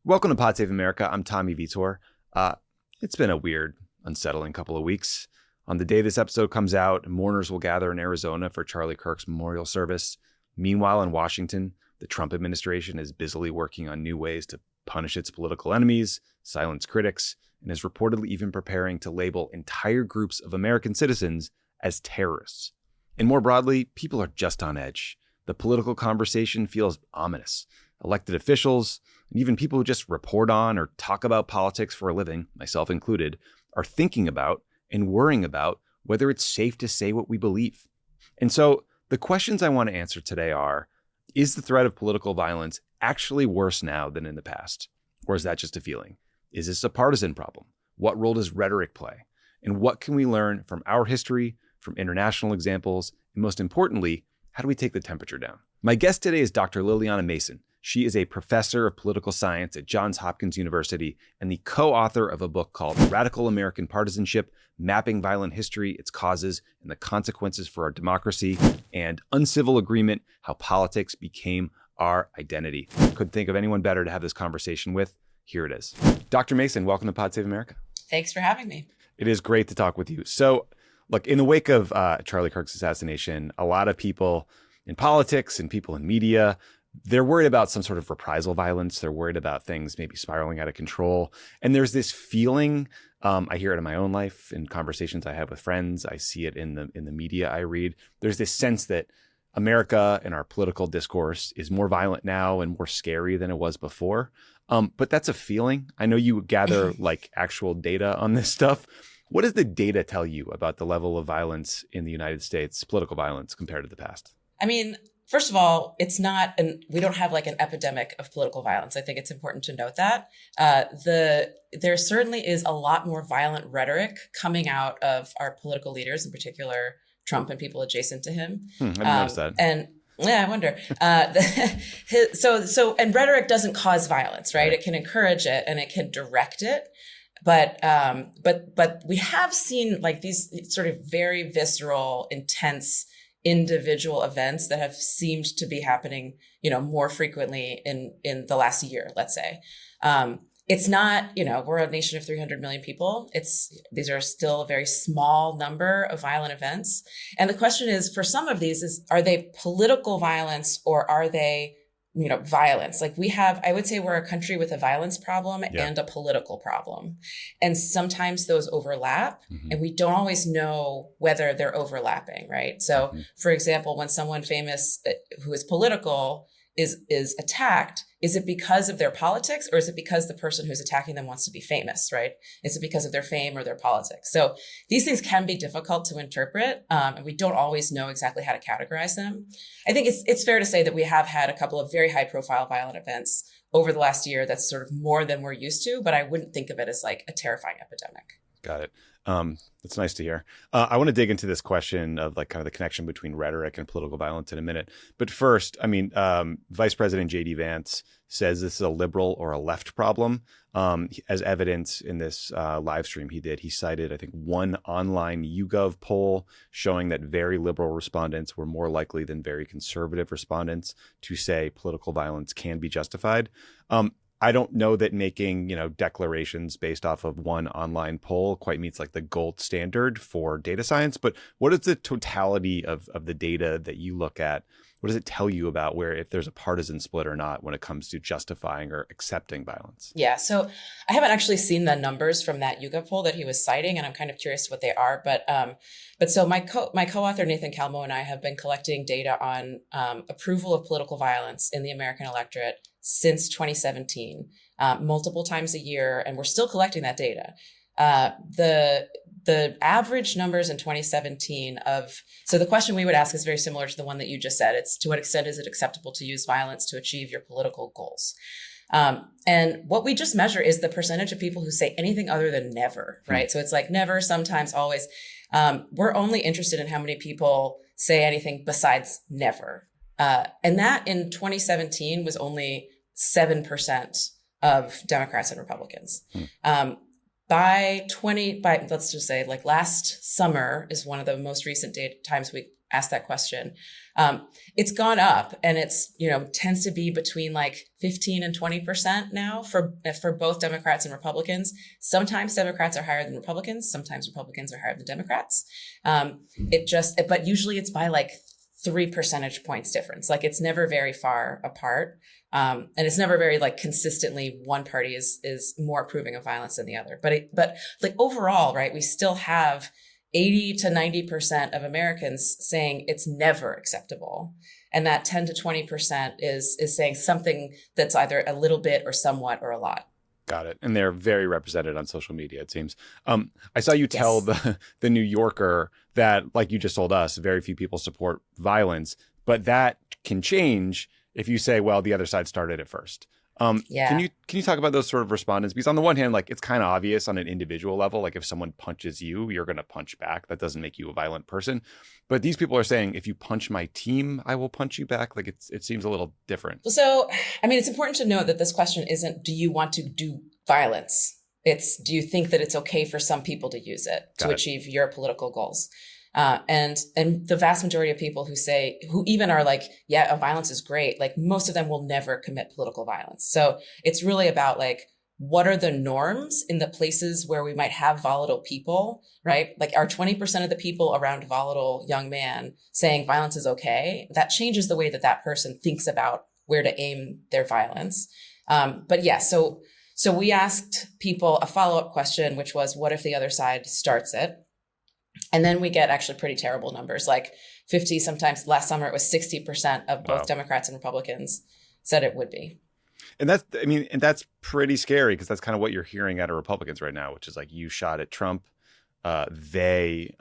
Welcome to Pod Save America. I'm Tommy Vitor. It's been a weird, unsettling couple of weeks. On the day this episode comes out, mourners will gather in Arizona for Charlie Kirk's memorial service. Meanwhile, in Washington, the Trump administration is busily working on new ways to punish its political enemies, silence critics, and is reportedly even preparing to label entire groups of American citizens as terrorists. And more broadly, people are just on edge. The political conversation feels ominous. Elected officials, and even people who just report on or talk about politics for a living, myself included, are thinking about and worrying about whether it's safe to say what we believe. And so the questions I want to answer today are, is the threat of political violence actually worse now than in the past? Or is that just a feeling? Is this a partisan problem? What role does rhetoric play? And what can we learn from our history, from international examples, and most importantly, how do we take the temperature down? My guest today is Dr. Lilly Mason. She is a professor of political science at Johns Hopkins University and the co-author of a book called Radical American Partisanship, Mapping Violent History, Its Causes, and the Consequences for Our Democracy, and Uncivil Agreement, How Politics Became Our Identity. Couldn't think of anyone better to have this conversation with. Here it is. Dr. Mason, welcome to Pod Save America. Thanks for having me. It is great to talk with you. So, look, in the wake of Charlie Kirk's assassination, a lot of people in politics and people in media, they're worried about some sort of reprisal violence. They're worried about things maybe spiraling out of control. And there's this feeling, I hear it in my own life, in conversations I have with friends. I see it in the media I read. There's this sense that America and our political discourse is more violent now and more scary than it was before. But that's a feeling. I know you gather like actual data on this stuff. What does the data tell you about the level of violence in the United States, political violence, compared to the past? I mean, first of all, we don't have like an epidemic of political violence. I think it's important to note that. There certainly is a lot more violent rhetoric coming out of our political leaders, in particular Trump and people adjacent to him. I didn't notice that. And yeah, I wonder. And rhetoric doesn't cause violence, right? It can encourage it and it can direct it. But we have seen like these sort of very visceral, intense individual events that have seemed to be happening, more frequently in the last year, let's say. It's not, we're a nation of 300 million people. These are still a very small number of violent events. And the question is, for some of these, are they political violence or are they, violence? Like I would say we're a country with a violence problem and a political problem. And sometimes those overlap and we don't always know whether they're overlapping, right? So for example, when someone famous who is political is attacked, is it because of their politics or is it because the person who's attacking them wants to be famous, right? Is it because of their fame or their politics? So these things can be difficult to interpret, and we don't always know exactly how to categorize them. I think it's fair to say that we have had a couple of very high profile violent events over the last year that's sort of more than we're used to, but I wouldn't think of it as like a terrifying epidemic. Got it. That's nice to hear. I want to dig into this question of like kind of the connection between rhetoric and political violence in a minute. But first, Vice President J.D. Vance says this is a liberal or a left problem. As evidence in this live stream he cited, I think, one online YouGov poll showing that very liberal respondents were more likely than very conservative respondents to say political violence can be justified. I don't know that making, declarations based off of one online poll quite meets like the gold standard for data science. But what is the totality of the data that you look at? What does it tell you about if there's a partisan split or not when it comes to justifying or accepting violence? Yeah, so I haven't actually seen the numbers from that YouGov poll that he was citing, and I'm kind of curious what they are. But so my co-author Nathan Calmo and I have been collecting data on approval of political violence in the American electorate since 2017, multiple times a year, and we're still collecting that data. The average numbers in 2017 so the question we would ask is very similar to the one that you just said. It's to what extent is it acceptable to use violence to achieve your political goals? And what we just measure is the percentage of people who say anything other than never, right? So it's like never, sometimes, always. We're only interested in how many people say anything besides never. And that in 2017 was only 7% of Democrats and Republicans. By let's just say like last summer is one of the most recent times we asked that question. It's gone up, and it's, tends to be between like 15 and 20% now for both Democrats and Republicans. Sometimes Democrats are higher than Republicans. Sometimes Republicans are higher than Democrats. But usually it's by like 3 percentage points difference. Like it's never very far apart. And it's never very like consistently one party is more approving of violence than the other. But like overall, right, we still have 80 to 90% of Americans saying it's never acceptable. And that 10 to 20% is saying something that's either a little bit or somewhat or a lot. Got it. And they're very represented on social media, it seems. I saw you tell the New Yorker that, like you just told us, very few people support violence, but that can change if you say, well, the other side started it first. Can you talk about those sort of respondents? Because on the one hand, like it's kind of obvious on an individual level, like if someone punches you, you're going to punch back. That doesn't make you a violent person. But these people are saying, if you punch my team, I will punch you back. Like it seems a little different. So, I mean, it's important to note that this question isn't, do you want to do violence? It's, do you think that it's okay for some people to use it to achieve your political goals? And the vast majority of people who even are like, yeah, violence is great. Like most of them will never commit political violence. So it's really about like, what are the norms in the places where we might have volatile people, right? Like are 20% of the people around a volatile young man saying violence is okay? That changes the way that person thinks about where to aim their violence. But yeah, so we asked people a follow-up question, which was, what if the other side starts it? And then we get actually pretty terrible numbers, like 50, sometimes last summer it was 60% of both Democrats and Republicans said it would be. And that's pretty scary because that's kind of what you're hearing out of Republicans right now, which is like, you shot at Trump. They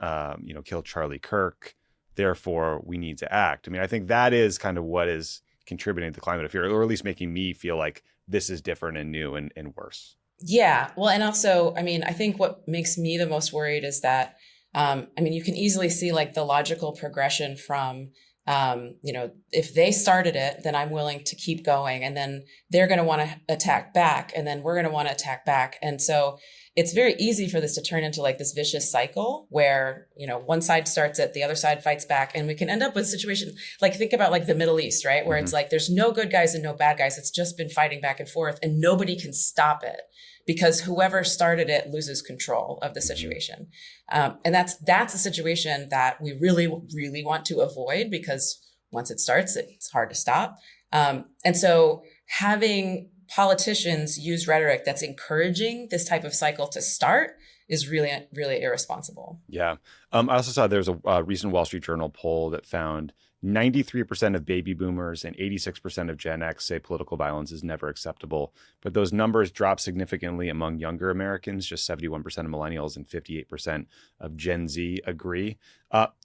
killed Charlie Kirk. Therefore, we need to act. I mean, I think that is kind of what is contributing to the climate of fear, or at least making me feel like this is different and new and worse. Yeah. Well, and also, I mean, I think what makes me the most worried is that you can easily see like the logical progression from, if they started it, then I'm willing to keep going, and then they're going to want to attack back, and then we're going to want to attack back. And so it's very easy for this to turn into like this vicious cycle where, one side starts it, the other side fights back, and we can end up with a situation like, think about like the Middle East, right? Where it's like, there's no good guys and no bad guys. It's just been fighting back and forth, and nobody can stop it, because whoever started it loses control of the situation. And that's a situation that we really, really want to avoid, because once it starts, it's hard to stop. And so having politicians use rhetoric that's encouraging this type of cycle to start is really, really irresponsible. Yeah. I also saw there's a recent Wall Street Journal poll that found 93% of baby boomers and 86% of Gen X say political violence is never acceptable. But those numbers drop significantly among younger Americans. Just 71% of millennials and 58% of Gen Z agree.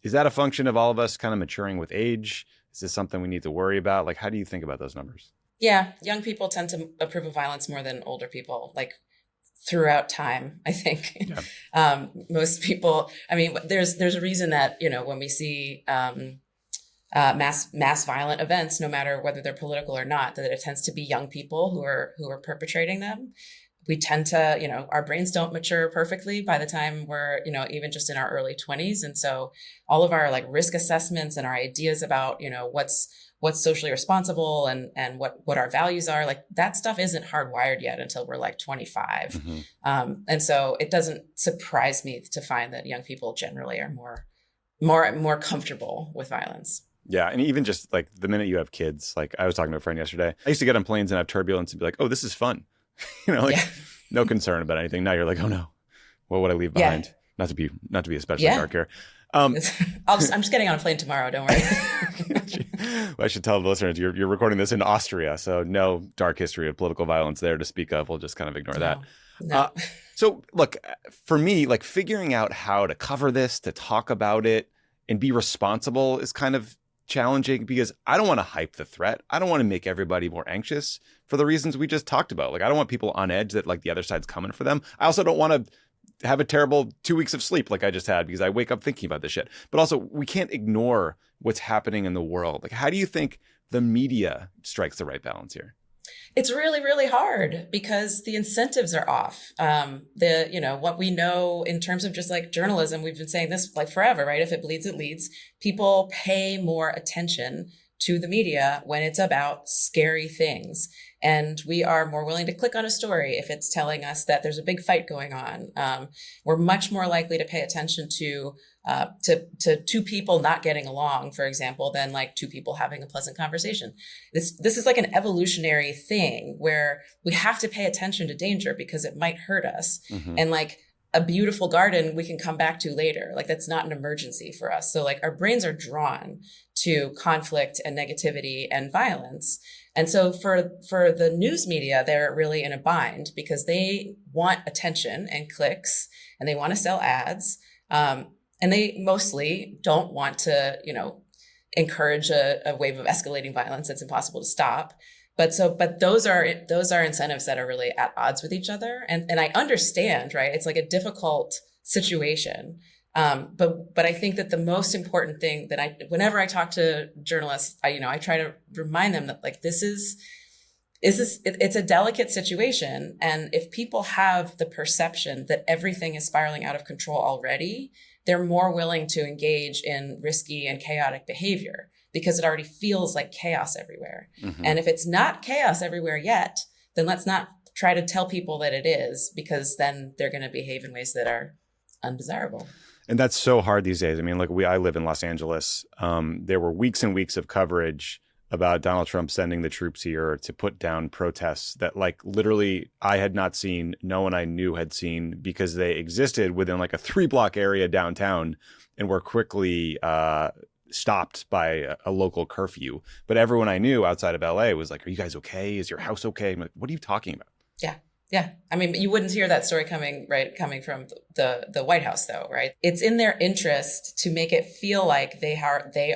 Is that a function of all of us kind of maturing with age? Is this something we need to worry about? Like, how do you think about those numbers? Yeah, young people tend to approve of violence more than older people, like throughout time, I think. Yeah. Most people, there's a reason that, when we see mass violent events, no matter whether they're political or not, that it tends to be young people who are perpetrating them. We tend to, our brains don't mature perfectly by the time we're, even just in our early 20s. And so all of our like risk assessments and our ideas about, what's socially responsible and what our values are, like that stuff isn't hardwired yet until we're like 25. Mm-hmm. And so it doesn't surprise me to find that young people generally are more comfortable with violence. Yeah. And even just like the minute you have kids, like I was talking to a friend yesterday, I used to get on planes and have turbulence and be like, oh, this is fun. No concern about anything. Now you're like, oh no, what would I leave behind? Yeah. Not to be especially dark here. I'm just getting on a plane tomorrow. Don't worry. Well, I should tell the listeners you're recording this in Austria, so no dark history of political violence there to speak of. We'll just kind of ignore that. No. So look, for me, like figuring out how to cover this, to talk about it, and be responsible is kind of challenging, because I don't want to hype the threat. I don't want to make everybody more anxious for the reasons we just talked about. Like I don't want people on edge that like the other side's coming for them. I also don't want to have a terrible 2 weeks of sleep like I just had because I wake up thinking about this shit. But also we can't ignore what's happening in the world. Like how do you think the media strikes the right balance here? It's really, really hard because the incentives are off. What we know in terms of just like journalism, we've been saying this like forever, right? If it bleeds, it leads. People pay more attention to the media when it's about scary things. And we are more willing to click on a story if it's telling us that there's a big fight going on. We're much more likely to pay attention to two people not getting along, for example, than like two people having a pleasant conversation. This is like an evolutionary thing where we have to pay attention to danger because it might hurt us. Mm-hmm. And like a beautiful garden we can come back to later. Like that's not an emergency for us. So like our brains are drawn to conflict and negativity and violence. And so for the news media, they're really in a bind because they want attention and clicks and they want to sell ads. And they mostly don't want to, encourage a wave of escalating violence that's impossible to stop. But those are incentives that are really at odds with each other. And I understand, right? It's like a difficult situation. But I think that the most important thing that whenever I talk to journalists, I try to remind them that like, it's a delicate situation. And if people have the perception that everything is spiraling out of control already, they're more willing to engage in risky and chaotic behavior because it already feels like chaos everywhere. Mm-hmm. And if it's not chaos everywhere yet, then let's not try to tell people that it is, because then they're going to behave in ways that are undesirable. And that's so hard these days. I mean, like I live in Los Angeles. There were weeks and weeks of coverage about Donald Trump sending the troops here to put down protests that like literally I had not seen, no one I knew had seen, because they existed within like a 3-block area downtown and were quickly stopped by a local curfew. But everyone I knew outside of LA was like, are you guys okay? Is your house okay? I'm like, what are you talking about? Yeah. Yeah. I mean, you wouldn't hear that story coming from the White House though, right? It's in their interest to make it feel like they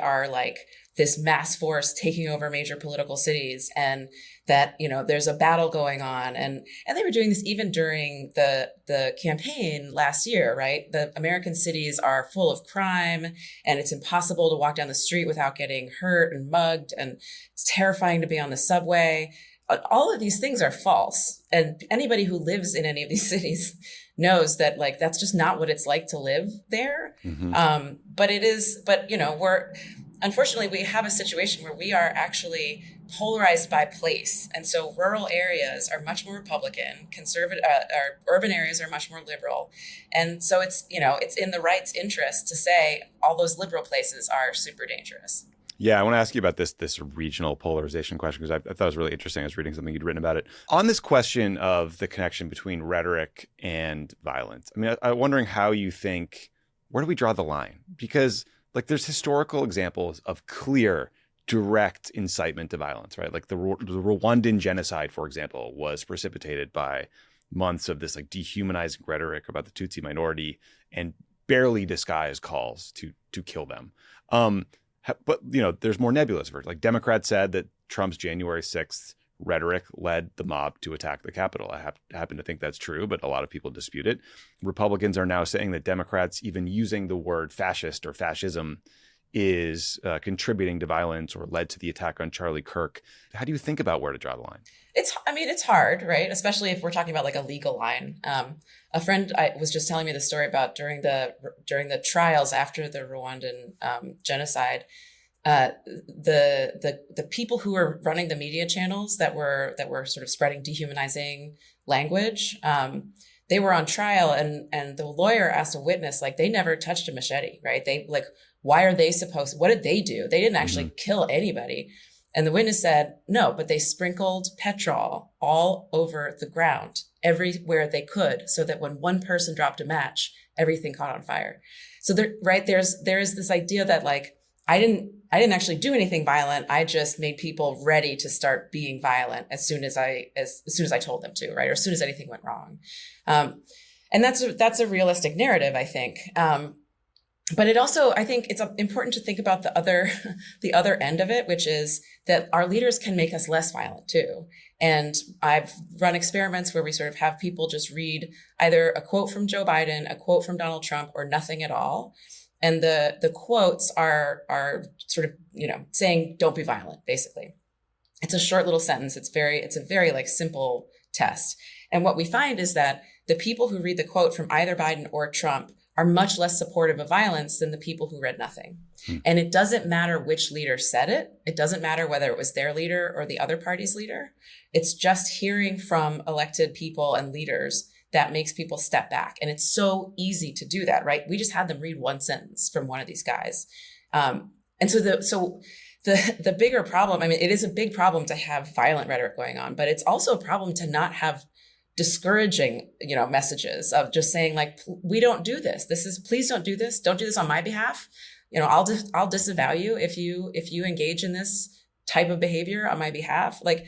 are like this mass force taking over major political cities, and that, there's a battle going on. And they were doing this even during the campaign last year, right? The American cities are full of crime and it's impossible to walk down the street without getting hurt and mugged. And it's terrifying to be on the subway. All of these things are false. And anybody who lives in any of these cities knows that like, that's just not what it's like to live there. Mm-hmm. Unfortunately, we have a situation where we are actually polarized by place. And so rural areas are much more Republican, conservative, our urban areas are much more liberal. And so it's in the right's interest to say all those liberal places are super dangerous. Yeah, I want to ask you about this regional polarization question, because I thought it was really interesting. I was reading something you'd written about it. On this question of the connection between rhetoric and violence, I mean, I'm wondering how you think, where do we draw the line? Because like there's historical examples of clear, direct incitement to violence, right? Like the Rwandan genocide, for example, was precipitated by months of this like dehumanizing rhetoric about the Tutsi minority and barely disguised calls to kill them. But, there's more nebulous versions. Like Democrats said that Trump's January 6th rhetoric led the mob to attack the Capitol. I happen to think that's true, but a lot of people dispute it. Republicans are now saying that Democrats even using the word fascist or fascism is contributing to violence or led to the attack on Charlie Kirk. How do you think about where to draw the line? It's hard, right? Especially if we're talking about like a legal line. A friend was just telling me the story about during the trials after the Rwandan genocide. The people who were running the media channels that were sort of spreading dehumanizing language, they were on trial, and the lawyer asked a witness, like, they never touched a machete, right? They like, what did they do? They didn't actually kill anybody. And the witness said, no, but they sprinkled petrol all over the ground, everywhere they could, so that when one person dropped a match, everything caught on fire. So there is this idea that like, I didn't actually do anything violent. I just made people ready to start being violent as soon as I told them to, right? Or as soon as anything went wrong. And that's a realistic narrative, I think. But it also, I think it's important to think about the other end of it, which is that our leaders can make us less violent too. And I've run experiments where we sort of have people just read either a quote from Joe Biden, a quote from Donald Trump, or nothing at all. And the quotes are sort of, saying, don't be violent, basically. It's a short little sentence. It's a very like simple test. And what we find is that the people who read the quote from either Biden or Trump are much less supportive of violence than the people who read nothing. And it doesn't matter which leader said it. It doesn't matter whether it was their leader or the other party's leader. It's just hearing from elected people and leaders that makes people step back. And it's so easy to do that, right? We just had them read one sentence from one of these guys. And so the bigger problem, I mean, it is a big problem to have violent rhetoric going on, but it's also a problem to not have discouraging, messages of just saying like, we don't do this. Please don't do this. Don't do this on my behalf. I'll disavow you if you engage in this type of behavior on my behalf. Like,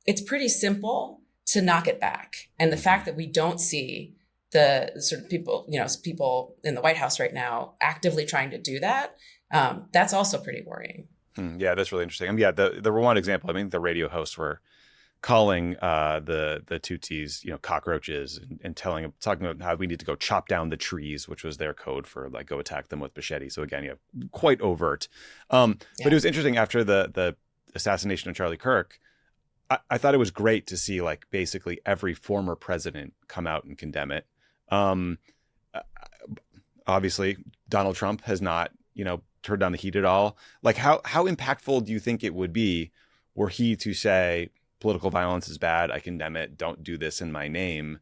it's pretty simple to knock it back. And the fact that we don't see the sort of people in the White House right now actively trying to do that, that's also pretty worrying. Yeah, that's really interesting. I mean, the one example, I mean, the radio hosts were calling the Tutsis, cockroaches, and talking about how we need to go chop down the trees, which was their code for like go attack them with machete. So again, quite overt. But it was interesting after the assassination of Charlie Kirk. I thought it was great to see like basically every former president come out and condemn it. Obviously, Donald Trump has not, turned down the heat at all. Like how impactful do you think it would be were he to say, political violence is bad, I condemn it, don't do this in my name,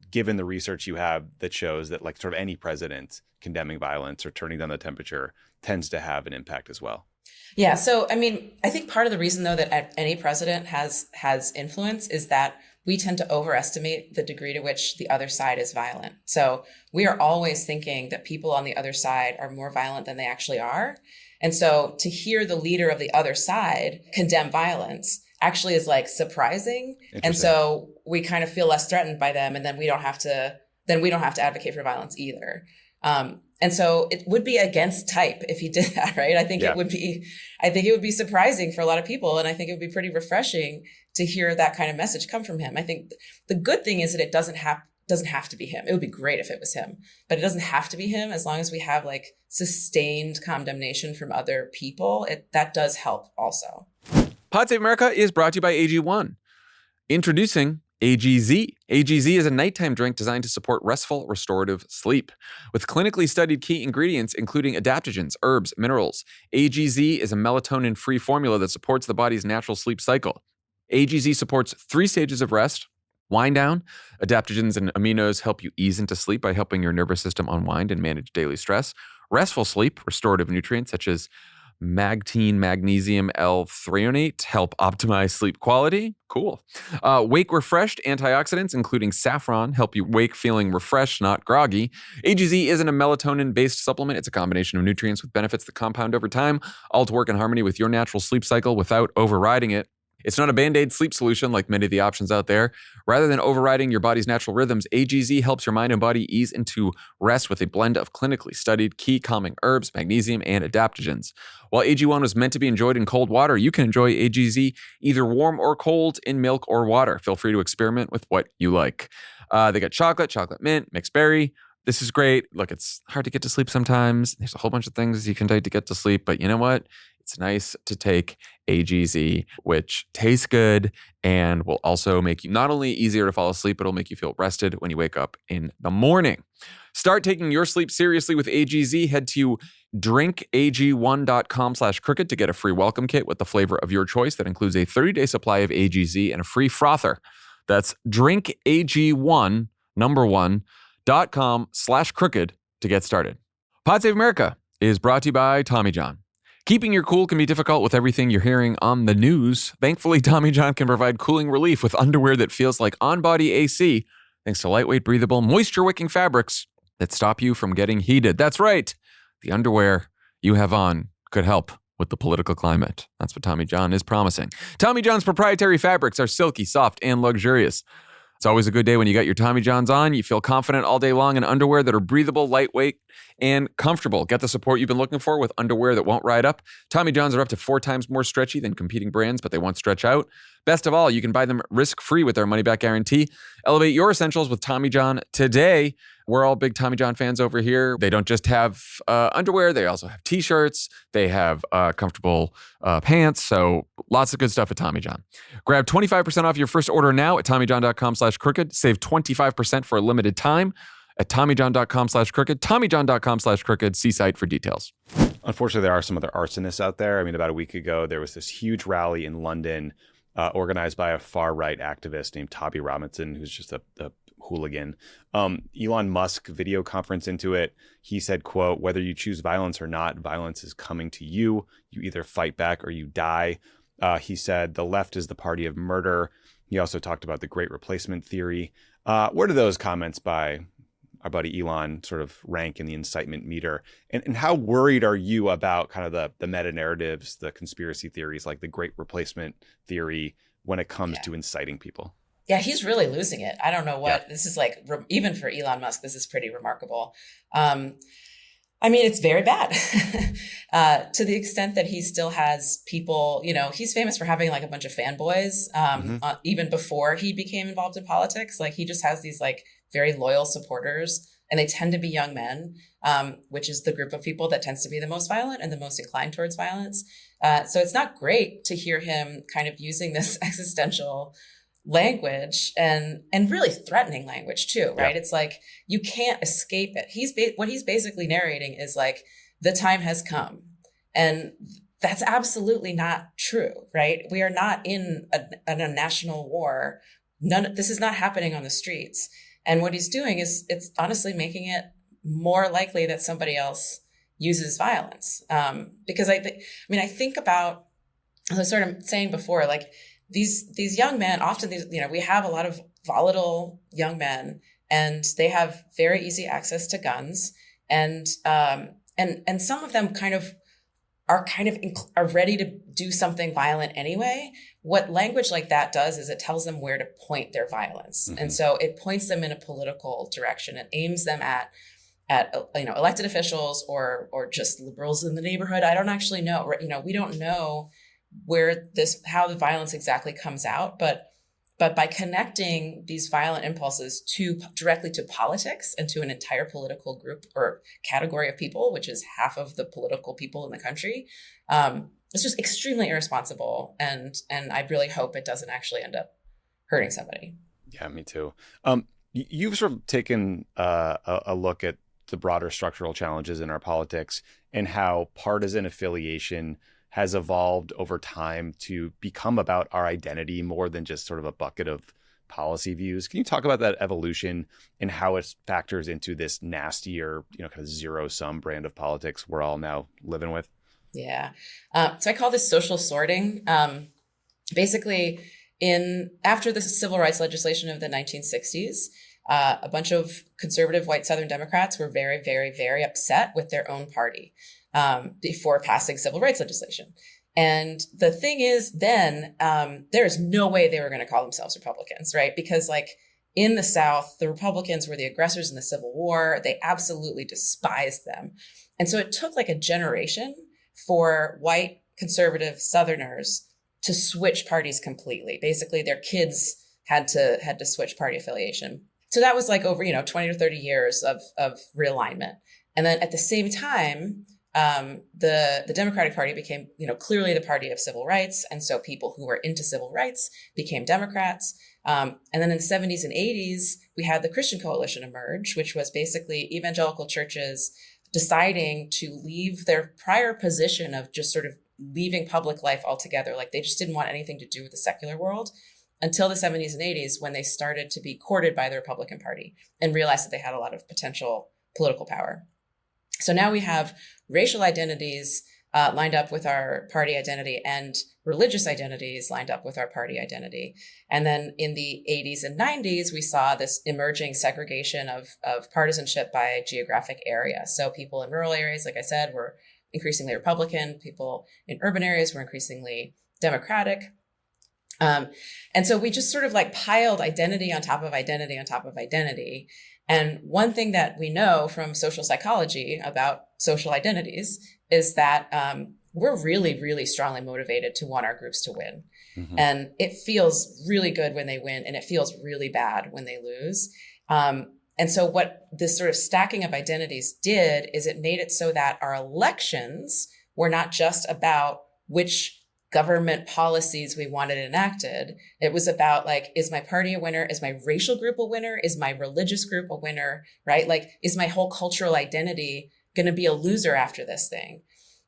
given the research you have that shows that like sort of any president condemning violence or turning down the temperature tends to have an impact as well? Yeah. So, I mean, I think part of the reason, though, that any president has influence is that we tend to overestimate the degree to which the other side is violent. So we are always thinking that people on the other side are more violent than they actually are. And so to hear the leader of the other side condemn violence actually is like surprising. And so we kind of feel less threatened by them. And then we don't have to advocate for violence either. And so it would be against type if he did that, right? I think it would be surprising for a lot of people. And I think it would be pretty refreshing to hear that kind of message come from him. I think the good thing is that it doesn't have to be him. It would be great if it was him, but it doesn't have to be him as long as we have like sustained condemnation from other people. That does help also. Pod Save America is brought to you by AG1. Introducing AGZ. AGZ is a nighttime drink designed to support restful, restorative sleep. With clinically studied key ingredients, including adaptogens, herbs, minerals, AGZ is a melatonin-free formula that supports the body's natural sleep cycle. AGZ supports 3 stages of rest: wind down. Adaptogens and aminos help you ease into sleep by helping your nervous system unwind and manage daily stress. Restful sleep, restorative nutrients such as magtine, magnesium, L-threonate help optimize sleep quality. Cool. Wake refreshed antioxidants, including saffron, help you wake feeling refreshed, not groggy. AGZ isn't a melatonin-based supplement. It's a combination of nutrients with benefits that compound over time, all to work in harmony with your natural sleep cycle without overriding it. It's not a Band-Aid sleep solution like many of the options out there. Rather than overriding your body's natural rhythms, AGZ helps your mind and body ease into rest with a blend of clinically studied key calming herbs, magnesium, and adaptogens. While AG1 was meant to be enjoyed in cold water, you can enjoy AGZ either warm or cold in milk or water. Feel free to experiment with what you like. They got chocolate mint, mixed berry. This is great. Look, it's hard to get to sleep sometimes. There's a whole bunch of things you can take to get to sleep, but you know what? It's nice to take AGZ, which tastes good and will also make you not only easier to fall asleep, but it'll make you feel rested when you wake up in the morning. Start taking your sleep seriously with AGZ. Head to drinkag1.com/crooked to get a free welcome kit with the flavor of your choice that includes a 30-day supply of AGZ and a free frother. That's drinkag1.com/crooked to get started. Pod Save America is brought to you by Tommy John. Keeping your cool can be difficult with everything you're hearing on the news. Thankfully, Tommy John can provide cooling relief with underwear that feels like on-body AC, thanks to lightweight, breathable, moisture-wicking fabrics that stop you from getting heated. That's right. The underwear you have on could help with the political climate. That's what Tommy John is promising. Tommy John's proprietary fabrics are silky, soft, and luxurious. It's always a good day when you got your Tommy Johns on. You feel confident all day long in underwear that are breathable, lightweight, and comfortable. Get the support you've been looking for with underwear that won't ride up. Tommy Johns are up to 4 times more stretchy than competing brands, but they won't stretch out. Best of all, you can buy them risk-free with their money-back guarantee. Elevate your essentials with Tommy John today. We're all big Tommy John fans over here. They don't just have underwear. They also have T-shirts. They have comfortable pants. So lots of good stuff at Tommy John. Grab 25% off your first order now at TommyJohn.com/crooked. Save 25% for a limited time at TommyJohn.com/crooked. TommyJohn.com/crooked. See site for details. Unfortunately, there are some other arsonists out there. I mean, about a week ago, there was this huge rally in London organized by a far-right activist named Toby Robinson, who's just a hooligan. Elon Musk video conference into it. He said, quote, "Whether you choose violence or not, violence is coming to you. You either fight back or you die." He said the left is the party of murder. He also talked about the great replacement theory. Where do those comments by our buddy Elon sort of rank in the incitement meter? And how worried are you about kind of the meta narratives, the conspiracy theories like the great replacement theory when it comes to inciting people? Yeah, he's really losing it. I don't know what this is like. Even for Elon Musk, this is pretty remarkable. I mean, it's very bad to the extent that he still has people, he's famous for having like a bunch of fanboys even before he became involved in politics. Like he just has these like very loyal supporters, and they tend to be young men, which is the group of people that tends to be the most violent and the most inclined towards violence. So it's not great to hear him kind of using this existential language and really threatening language too, right? It's like you can't escape it. What he's basically narrating is like the time has come, and that's absolutely not true, right? We are not in a national war. This is not happening on the streets. And what he's doing is it's honestly making it more likely that somebody else uses violence. Because I think about, as I was sort of saying before, like these young men, often we have a lot of volatile young men, and they have very easy access to guns, and some of them are ready to do something violent anyway. What language like that does is it tells them where to point their violence, and so it points them in a political direction. It aims them at elected officials or just liberals in the neighborhood. I don't actually know. We don't know how the violence exactly comes out, but by connecting these violent impulses directly to politics and to an entire political group or category of people, which is half of the political people in the country, it's just extremely irresponsible. And I really hope it doesn't actually end up hurting somebody. Yeah, me too. You've sort of taken a look at the broader structural challenges in our politics and how partisan affiliation has evolved over time to become about our identity more than just sort of a bucket of policy views. Can you talk about that evolution and how it factors into this nastier, kind of zero-sum brand of politics we're all now living with? Yeah. So I call this social sorting. Basically, after the civil rights legislation of the 1960s, a bunch of conservative white Southern Democrats were very, very, very upset with their own party before passing civil rights legislation. And the thing is, then there's no way they were going to call themselves Republicans, right? Because like in the South, the Republicans were the aggressors in the Civil War. They absolutely despised them. And so it took like a generation for white conservative Southerners to switch parties completely. Basically, their kids had to switch party affiliation. So that was like over, 20 to 30 years of realignment. And then at the same time, the Democratic Party became, clearly the party of civil rights. And so people who were into civil rights became Democrats. And then in the 70s and 80s, we had the Christian Coalition emerge, which was basically evangelical churches deciding to leave their prior position of just sort of leaving public life altogether. Like they just didn't want anything to do with the secular world until the 70s and 80s, when they started to be courted by the Republican Party and realized that they had a lot of potential political power. So now we have racial identities lined up with our party identity and religious identities lined up with our party identity. And then in the 80s and 90s, we saw this emerging segregation of partisanship by geographic area. So people in rural areas, like I said, were increasingly Republican. People in urban areas were increasingly Democratic. And so we just sort of like piled identity on top of identity on top of identity. And one thing that we know from social psychology about social identities is that we're really, really strongly motivated to want our groups to win. Mm-hmm. And it feels really good when they win, and it feels really bad when they lose. And so what this sort of stacking of identities did is it made it so that our elections were not just about which government policies we wanted enacted. It was about like, is my party a winner? Is my racial group a winner? Is my religious group a winner? Right? Like, is my whole cultural identity going to be a loser after this thing?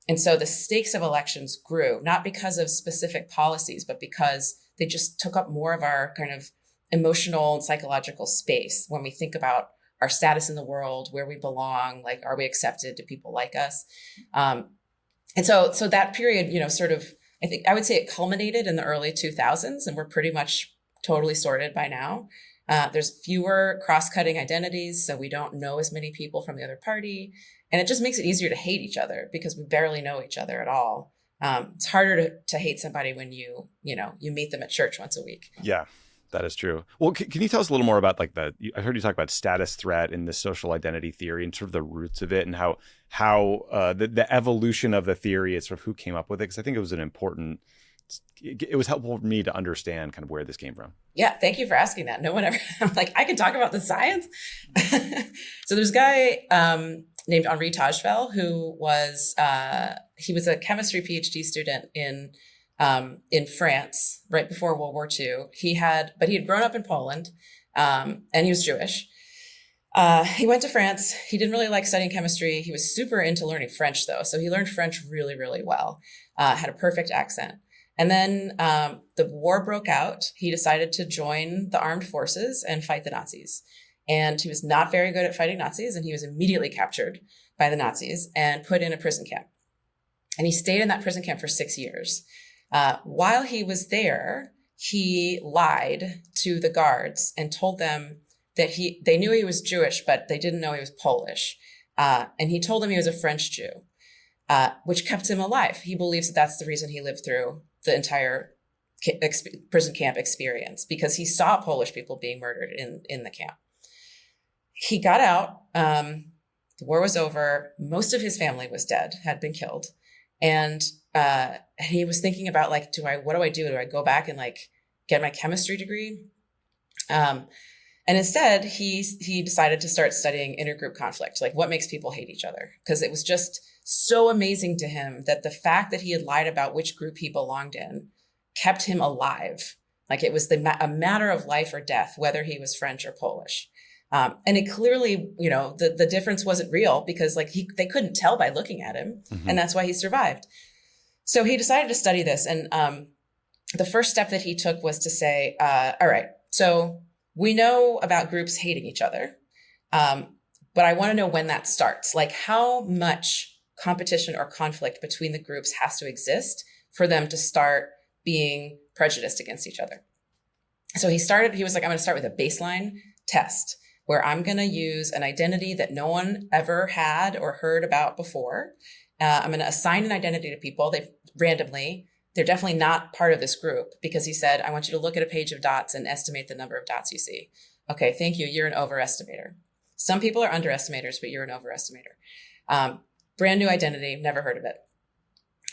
And so the stakes of elections grew, not because of specific policies, but because they just took up more of our kind of emotional and psychological space when we think about our status in the world, where we belong, like, are we accepted? Do people like us? And so that period, sort of, I think I would say it culminated in the early 2000s, and we're pretty much totally sorted by now. There's fewer cross-cutting identities, so we don't know as many people from the other party. And it just makes it easier to hate each other because we barely know each other at all. It's harder to hate somebody when you meet them at church once a week. Yeah, that is true. Well, can you tell us a little more about like I heard you talk about status threat and the social identity theory and sort of the roots of it and how the evolution of the theory is sort of who came up with it? Because I think it was helpful for me to understand kind of where this came from. Yeah, thank you for asking that. No one ever, I'm like, I can talk about the science. So there's a guy named Henri Tajfel who was he was a chemistry PhD student in France right before World War II. He had grown up in Poland, and he was Jewish. He went to France. He didn't really like studying chemistry. He was super into learning French though. So he learned French really, really well, had a perfect accent. And then the war broke out. He decided to join the armed forces and fight the Nazis. And he was not very good at fighting Nazis. And he was immediately captured by the Nazis and put in a prison camp. And he stayed in that prison camp for 6 years. While he was there, he lied to the guards and told them that they knew he was Jewish, but they didn't know he was Polish. And he told them he was a French Jew, which kept him alive. He believes that that's the reason he lived through the entire prison camp experience, because he saw Polish people being murdered in the camp. He got out. The war was over. Most of his family was dead, had been killed. And he was thinking about like, what do I do? Do I go back and like get my chemistry degree? And instead he decided to start studying intergroup conflict, like what makes people hate each other. Because it was just so amazing to him that the fact that he had lied about which group he belonged in kept him alive. Like it was a matter of life or death, whether he was French or Polish. And it clearly, the difference wasn't real because like they couldn't tell by looking at him. Mm-hmm. And that's why he survived. So he decided to study this. And the first step that he took was to say, all right, so we know about groups hating each other, but I want to know when that starts. Like how much competition or conflict between the groups has to exist for them to start being prejudiced against each other. So he was like, I'm going to start with a baseline test where I'm going to use an identity that no one ever had or heard about before. I'm going to assign an identity to people. They're definitely not part of this group because he said, I want you to look at a page of dots and estimate the number of dots you see. Okay, thank you. You're an overestimator. Some people are underestimators, but you're an overestimator. Brand new identity, never heard of it.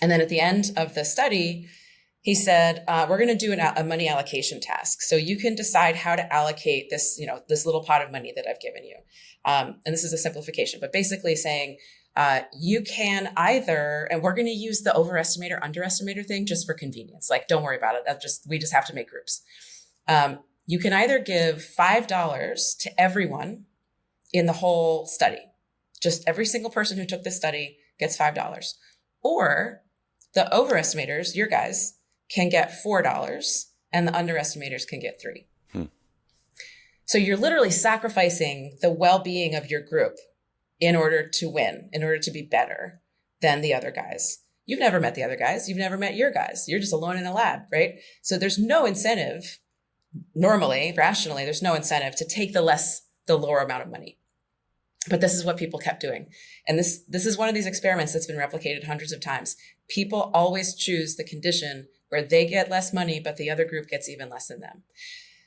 And then at the end of the study, he said, we're going to do a money allocation task. So you can decide how to allocate this, this little pot of money that I've given you. And this is a simplification, but basically saying, you can either, and we're going to use the overestimator, underestimator thing just for convenience. Like, don't worry about it. We just have to make groups. You can either give $5 to everyone in the whole study. Just every single person who took this study gets $5. Or the overestimators, your guys, can get $4 and the underestimators can get $3. So you're literally sacrificing the well-being of your group in order to win, in order to be better than the other guys. You've never met the other guys. You've never met your guys. You're just alone in a lab, right? So there's no incentive, normally, rationally, there's no incentive to take the lower amount of money. But this is what people kept doing. And this is one of these experiments that's been replicated hundreds of times. People always choose the condition where they get less money, but the other group gets even less than them.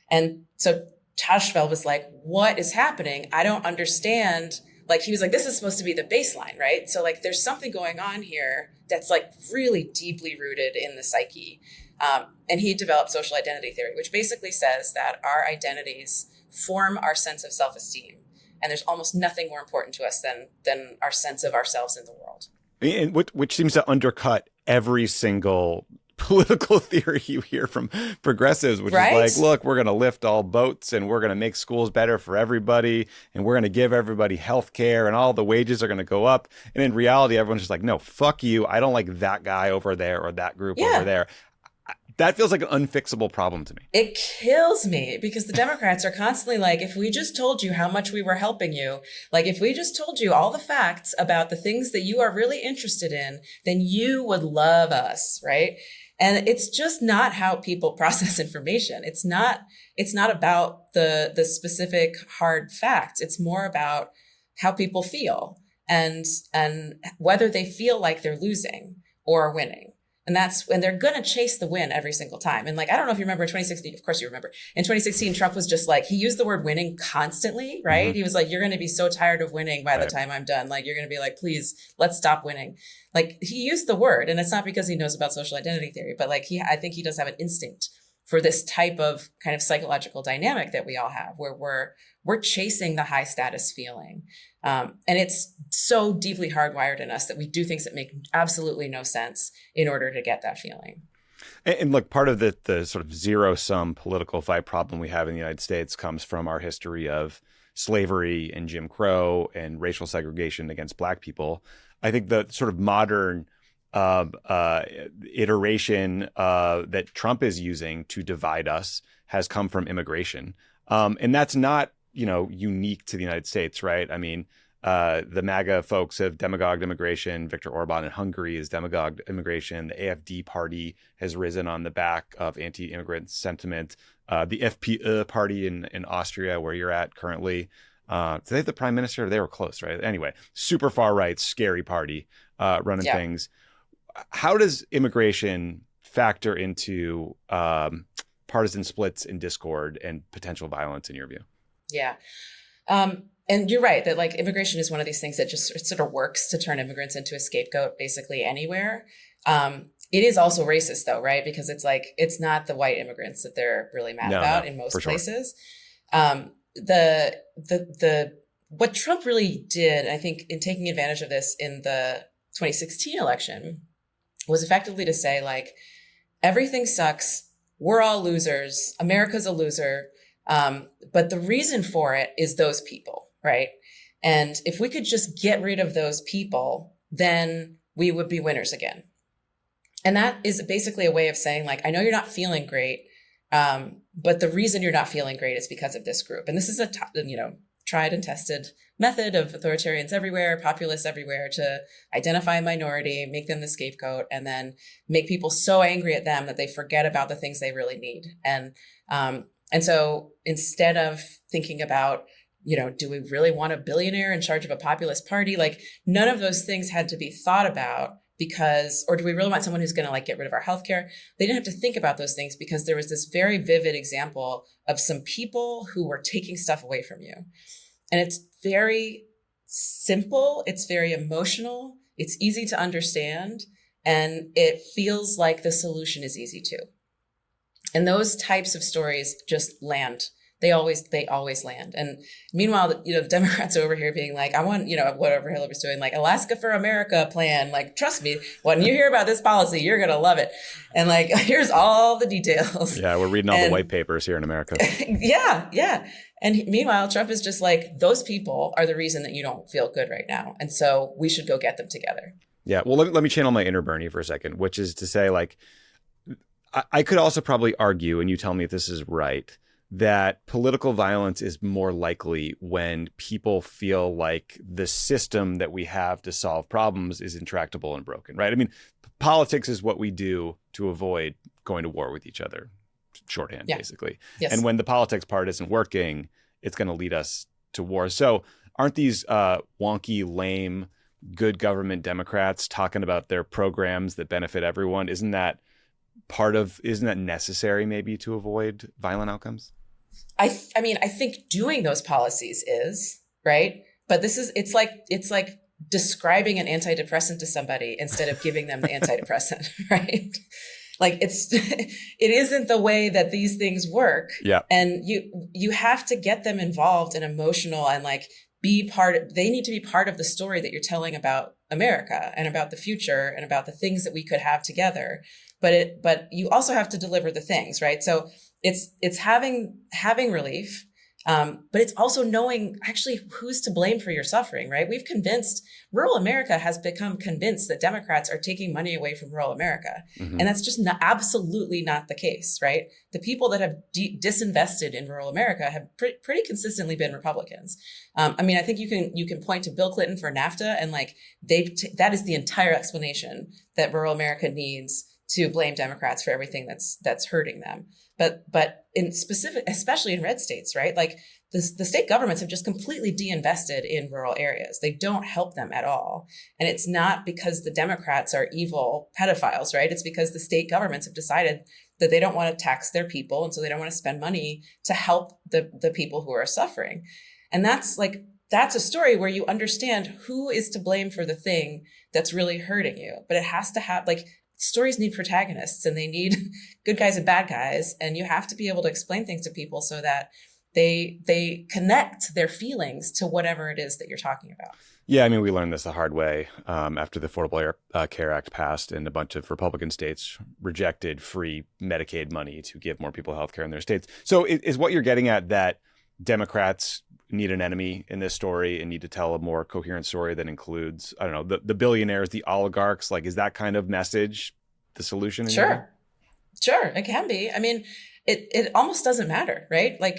And so Tajfel was like, what is happening? I don't understand. Like, he was like, this is supposed to be the baseline, right? So like, there's something going on here that's like really deeply rooted in the psyche. And he developed social identity theory, which basically says that our identities form our sense of self-esteem. And there's almost nothing more important to us than our sense of ourselves in the world. And which seems to undercut every single political theory you hear from progressives, which right? is like, look, we're going to lift all boats and we're going to make schools better for everybody. And we're going to give everybody health care and all the wages are going to go up. And in reality, everyone's just like, no, fuck you. I don't like that guy over there or that group over there. That feels like an unfixable problem to me. It kills me because the Democrats are constantly like, if we just told you how much we were helping you, like if we just told you all the facts about the things that you are really interested in, then you would love us, right? And it's just not how people process information. It's not about the specific hard facts. It's more about how people feel and whether they feel like they're losing or winning. And that's when they're going to chase the win every single time. And like, I don't know if you remember in 2016, of course you remember. In 2016, Trump was just like, he used the word winning constantly, right? Mm-hmm. He was like, you're going to be so tired of winning by the time I'm done. Like, you're going to be like, please, let's stop winning. Like, he used the word, and it's not because he knows about social identity theory, but like, I think he does have an instinct for this type of kind of psychological dynamic that we all have, where we're chasing the high status feeling. And it's so deeply hardwired in us that we do things that make absolutely no sense in order to get that feeling. And look, part of the sort of zero-sum political fight problem we have in the United States comes from our history of slavery and Jim Crow and racial segregation against Black people. I think the sort of modern iteration that Trump is using to divide us has come from immigration. And that's not, unique to the United States, right? I mean, the MAGA folks have demagogued immigration. Viktor Orban in Hungary has demagogued immigration. The AfD party has risen on the back of anti-immigrant sentiment. The FPÖ party in Austria, where you're at currently, do they have the prime minister? They were close, right? Anyway, super far right, scary party running things. How does immigration factor into partisan splits and discord and potential violence in your view? Yeah. And you're right that like immigration is one of these things that just sort of works to turn immigrants into a scapegoat basically anywhere. It is also racist though, right? Because it's like, it's not the white immigrants that they're really mad about in most places. Sure. What Trump really did, I think, in taking advantage of this in the 2016 election was effectively to say like, everything sucks. We're all losers. America's a loser. But the reason for it is those people, right? And if we could just get rid of those people, then we would be winners again. And that is basically a way of saying like, I know you're not feeling great, but the reason you're not feeling great is because of this group. And this is a tried and tested method of authoritarians everywhere, populists everywhere, to identify a minority, make them the scapegoat, and then make people so angry at them that they forget about the things they really need. And so instead of thinking about, do we really want a billionaire in charge of a populist party? Like none of those things had to be thought about or do we really want someone who's going to like get rid of our healthcare? They didn't have to think about those things because there was this very vivid example of some people who were taking stuff away from you. And it's very simple. It's very emotional. It's easy to understand. And it feels like the solution is easy too. And those types of stories just land. They always land. And meanwhile, the Democrats over here being like, I want, whatever Hillary's doing, like Alaska for America plan. Like, trust me, when you hear about this policy, you're going to love it. And like, here's all the details. Yeah, we're reading all the white papers here in America. Yeah. And meanwhile, Trump is just like, those people are the reason that you don't feel good right now. And so we should go get them together. Yeah. Well, let me channel my inner Bernie for a second, which is to say like, I could also probably argue, and you tell me if this is right, that political violence is more likely when people feel like the system that we have to solve problems is intractable and broken, right? I mean, politics is what we do to avoid going to war with each other, shorthand, basically. Yes. And when the politics part isn't working, it's going to lead us to war. So aren't these wonky, lame, good government Democrats talking about their programs that benefit everyone? Isn't that isn't that necessary maybe to avoid violent outcomes? I mean, I think doing those policies is, right? But it's like describing an antidepressant to somebody instead of giving them the antidepressant, right? Like it isn't the way that these things work. Yeah. And you have to get them involved and emotional and like they need to be part of the story that you're telling about America and about the future and about the things that we could have together. But you also have to deliver the things, right? So it's having relief, but it's also knowing actually who's to blame for your suffering, right? Rural America has become convinced that Democrats are taking money away from rural America. Mm-hmm. And that's just absolutely not the case, right? The people that have disinvested in rural America have pretty consistently been Republicans. I mean, I think you can point to Bill Clinton for NAFTA and like that is the entire explanation that rural America needs to blame Democrats for everything that's hurting them. But in specific, especially in red states, right? Like the state governments have just completely de-invested in rural areas. They don't help them at all. And it's not because the Democrats are evil pedophiles, right? It's because the state governments have decided that they don't want to tax their people. And so they don't want to spend money to help the people who are suffering. And that's a story where you understand who is to blame for the thing that's really hurting you. But it has to have stories need protagonists and they need good guys and bad guys. And you have to be able to explain things to people so that they connect their feelings to whatever it is that you're talking about. Yeah, I mean, we learned this the hard way after the Affordable Care Act passed and a bunch of Republican states rejected free Medicaid money to give more people health care in their states. So is what you're getting at that Democrats need an enemy in this story and need to tell a more coherent story that includes, I don't know, the billionaires, the oligarchs? Like, is that kind of message the solution? Sure, it can be. I mean, it almost doesn't matter, right? Like,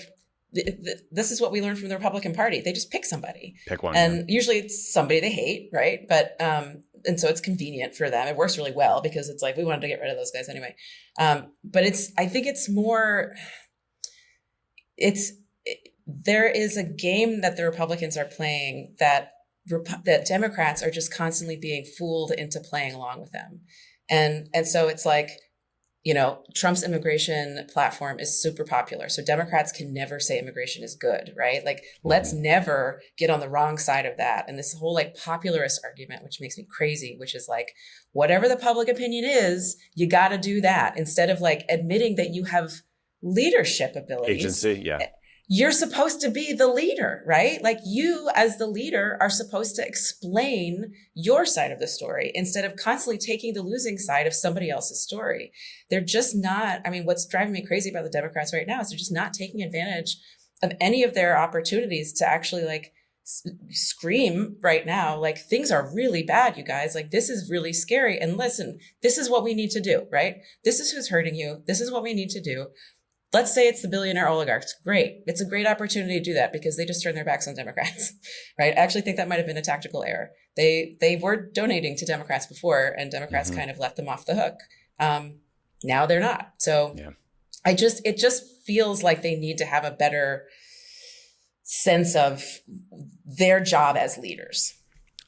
this is what we learned from the Republican Party. They just pick somebody. Pick one. And usually it's somebody they hate, right? But, and so it's convenient for them. It works really well because it's like, we wanted to get rid of those guys anyway. But I think it's more, there is a game that the Republicans are playing that Democrats are just constantly being fooled into playing along with them. And so it's like, Trump's immigration platform is super popular. So Democrats can never say immigration is good, right? Like, let's never get on the wrong side of that. And this whole like popularist argument, which makes me crazy, which is like, whatever the public opinion is, you got to do that instead of like admitting that you have leadership abilities. Agency, yeah. You're supposed to be the leader, right? Like, you as the leader are supposed to explain your side of the story instead of constantly taking the losing side of somebody else's story. They're just not, I mean, what's driving me crazy about the Democrats right now is they're just not taking advantage of any of their opportunities to actually like scream right now, like, things are really bad, you guys. Like, this is really scary. And listen, this is what we need to do, right? This is who's hurting you. This is what we need to do. Let's say it's the billionaire oligarchs. Great. It's a great opportunity to do that because they just turned their backs on Democrats, right? I actually think that might have been a tactical error. They were donating to Democrats before and Democrats kind of left them off the hook. Now they're not. So yeah. It just feels like they need to have a better sense of their job as leaders.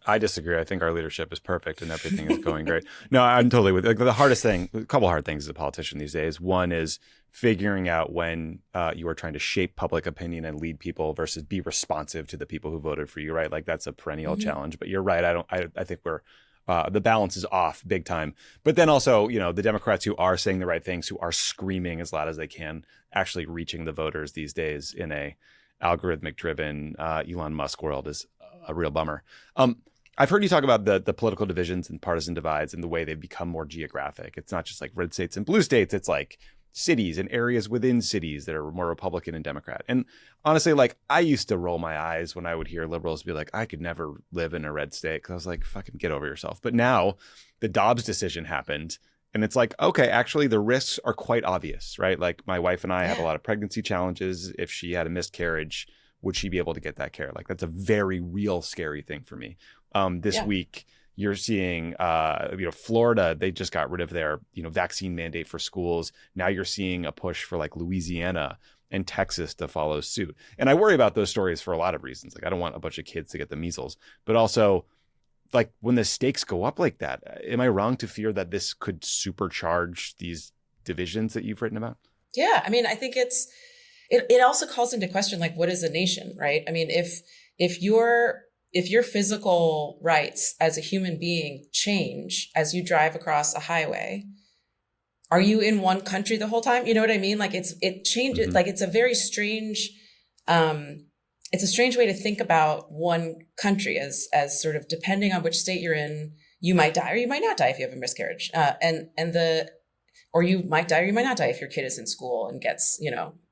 I disagree. I think our leadership is perfect and everything is going great. No, I'm totally with you. Like, the hardest thing, a couple hard things as a politician these days. One is figuring out when you are trying to shape public opinion and lead people versus be responsive to the people who voted for you, right? Like, that's a perennial challenge. But you're right. I think we're the balance is off big time. But then also, the Democrats who are saying the right things, who are screaming as loud as they can, actually reaching the voters these days in a algorithmic driven Elon Musk world is a real bummer. I've heard you talk about the political divisions and partisan divides and the way they've become more geographic. It's not just like red states and blue states. It's like cities and areas within cities that are more Republican and Democrat. And honestly, like, I used to roll my eyes when I would hear liberals be like, I could never live in a red state, because I was like, fucking get over yourself. But now the Dobbs decision happened. And it's like, okay, actually the risks are quite obvious, right? Like, my wife and I have a lot of pregnancy challenges. If she had a miscarriage, would she be able to get that care? Like, that's a very real, scary thing for me. This week, you're seeing, Florida, they just got rid of their, vaccine mandate for schools. Now you're seeing a push for like Louisiana and Texas to follow suit. And I worry about those stories for a lot of reasons. Like, I don't want a bunch of kids to get the measles, but also, like, when the stakes go up like that, am I wrong to fear that this could supercharge these divisions that you've written about? Yeah, I mean, I think it also calls into question, like, what is a nation, right? I mean, if your physical rights as a human being change as you drive across a highway, are you in one country the whole time? You know what I mean? Like it changes, like it's a very strange, it's a strange way to think about one country as sort of depending on which state you're in, you might die or you might not die if you have a miscarriage. Or you might die or you might not die if your kid is in school and gets,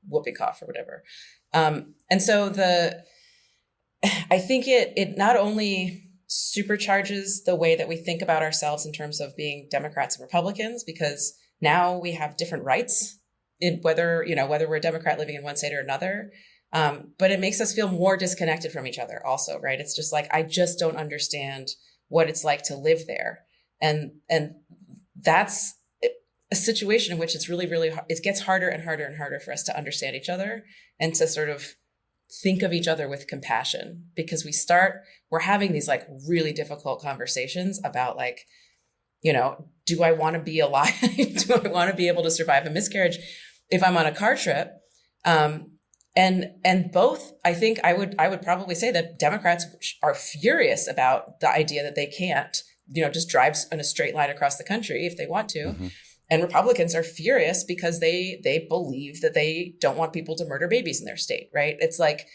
whooping cough or whatever. And so I think it not only supercharges the way that we think about ourselves in terms of being Democrats and Republicans, because now we have different rights in whether we're a Democrat living in one state or another. But it makes us feel more disconnected from each other also, right? It's just like, I just don't understand what it's like to live there. And that's a situation in which it's really, really hard. It gets harder and harder and harder for us to understand each other and to sort of think of each other with compassion, because we're having these like really difficult conversations about like, do I want to be alive? Do I want to be able to survive a miscarriage if I'm on a car trip? And both, I think I would probably say that Democrats are furious about the idea that they can't, just drive in a straight line across the country if they want to. Mm-hmm. And Republicans are furious because they believe that they don't want people to murder babies in their state, right? It's like